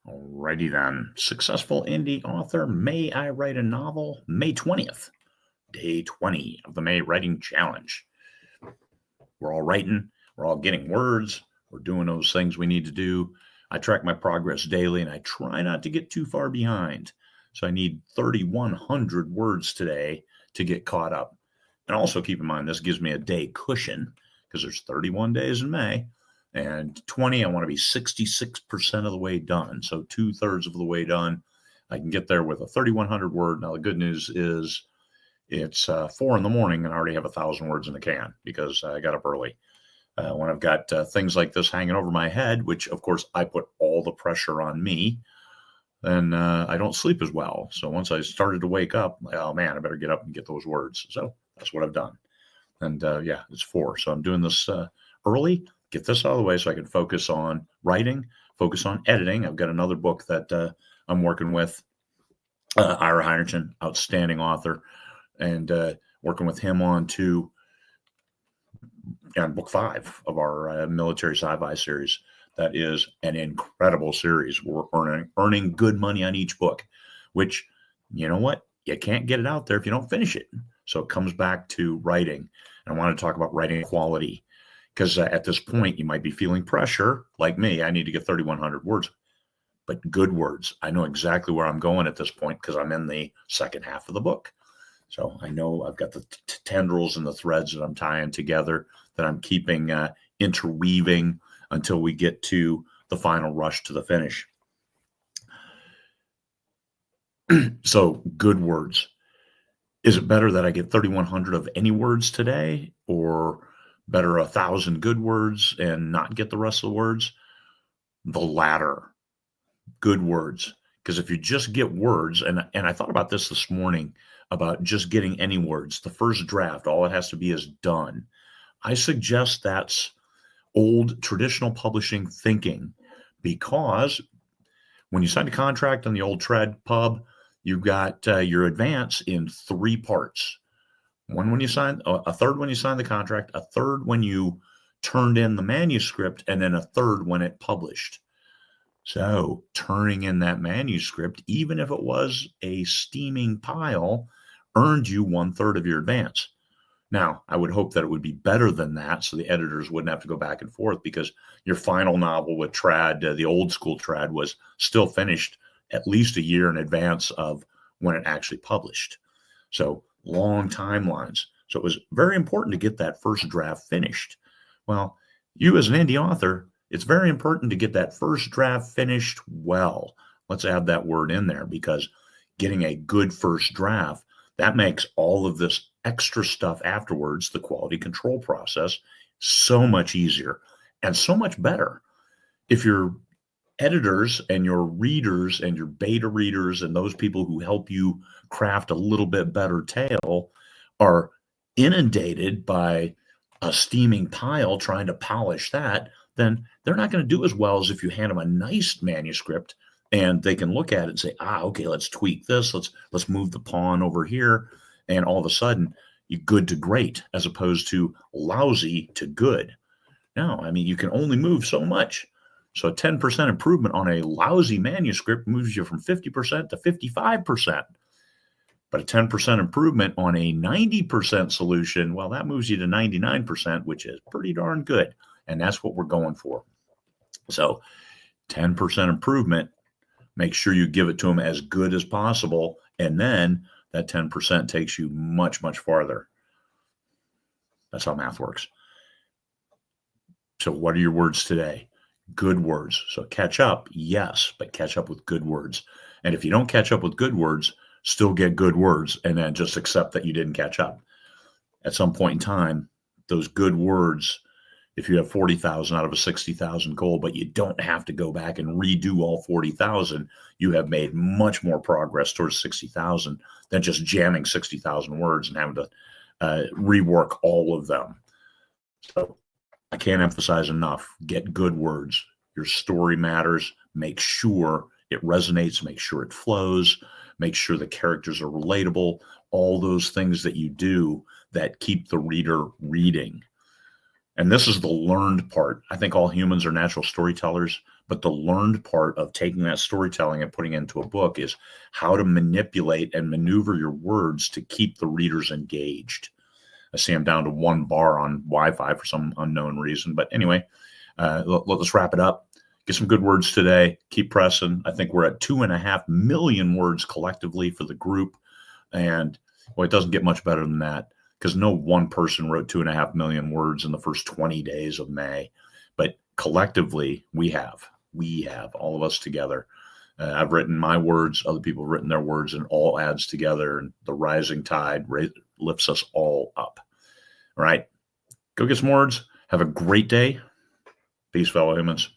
Alrighty then. Successful indie author, May I Write a Novel? May 20th, day 20 of the May Writing Challenge. We're all writing, we're all getting words, we're doing those things we need to do. I track my progress daily and I try not to get too far behind. So I need 3,100 words today to get caught up. And also keep in mind, this gives me a day cushion because there's 31 days in May. And 20, I want to be 66% of the way done. So 2/3 of the way done. I can get there with a 3,100 word. Now, the good news is it's 4 in the morning and I already have 1,000 words in the can because I got up early. When I've got things like this hanging over my head, which of course I put all the pressure on me, then I don't sleep as well. So once I started to wake up, oh man, I better get up and get those words. So that's what I've done. And yeah, it's 4. So I'm doing this early. Get this out of the way so I can focus on writing, focus on editing. I've got another book that I'm working with, Ira Heinrichsen, outstanding author, and working with him on book 5 of our military sci-fi series. That is an incredible series. We're earning good money on each book, which, you know what? You can't get it out there if you don't finish it. So it comes back to writing. And I want to talk about writing quality. Because at this point, you might be feeling pressure, like me. I need to get 3,100 words, but good words. I know exactly where I'm going at this point because I'm in the second half of the book. So I know I've got the tendrils and the threads that I'm tying together that I'm keeping interweaving until we get to the final rush to the finish. So good words. Is it better that I get 3,100 of any words today, or better 1,000 good words and not get the rest of the words? The latter, good words. Because if you just get words, and I thought about this morning, about just getting any words, the first draft, all it has to be is done. I suggest that's old traditional publishing thinking, because when you sign a contract on the old trad pub, you've got your advance in 3 parts. One when you sign, a third when you sign the contract, a third when you turned in the manuscript, and then a third when it published. So turning in that manuscript, even if it was a steaming pile, earned you 1/3 of your advance. Now, I would hope that it would be better than that, so the editors wouldn't have to go back and forth, because your final novel with trad, the old school trad, was still finished at least a year in advance of when it actually published. So long timelines. So it was very important to get that first draft finished. Well, you as an indie author, it's very important to get that first draft finished well. Let's add that word in there, because getting a good first draft, that makes all of this extra stuff afterwards, the quality control process, so much easier and so much better. If your editors and your readers and your beta readers and those people who help you craft a little bit better tale are inundated by a steaming pile trying to polish that, then they're not going to do as well as if you hand them a nice manuscript and they can look at it and say, okay, let's tweak this. Let's move the pawn over here. And all of a sudden you're good to great, as opposed to lousy to good. No, I mean, you can only move so much. So a 10% improvement on a lousy manuscript moves you from 50% to 55%. But a 10% improvement on a 90% solution, well, that moves you to 99%, which is pretty darn good. And that's what we're going for. So 10% improvement, make sure you give it to them as good as possible. And then that 10% takes you much, much farther. That's how math works. So what are your words today? Good words. So catch up, yes, but catch up with good words. And if you don't catch up with good words, still get good words, and then just accept that you didn't catch up. At some point in time, those good words, if you have 40,000 out of a 60,000 goal, but you don't have to go back and redo all 40,000, you have made much more progress towards 60,000 than just jamming 60,000 words and having to rework all of them. So I can't emphasize enough, get good words. Your story matters. Make sure it resonates, make sure it flows, make sure the characters are relatable, all those things that you do that keep the reader reading. And this is the learned part. I think all humans are natural storytellers, But the learned part of taking that storytelling and putting it into a book is how to manipulate and maneuver your words to keep the readers engaged. I see I'm down to 1 bar on Wi-Fi for some unknown reason. But anyway, let's wrap it up. Get some good words today. Keep pressing. I think we're at 2.5 million words collectively for the group. And well, it doesn't get much better than that because no one person wrote 2.5 million words in the first 20 days of May. But collectively, we have all of us together. I've written my words. Other people have written their words, and all adds together. And the rising tide lifts us all up. All right. Go get some words. Have a great day. Peace, fellow humans.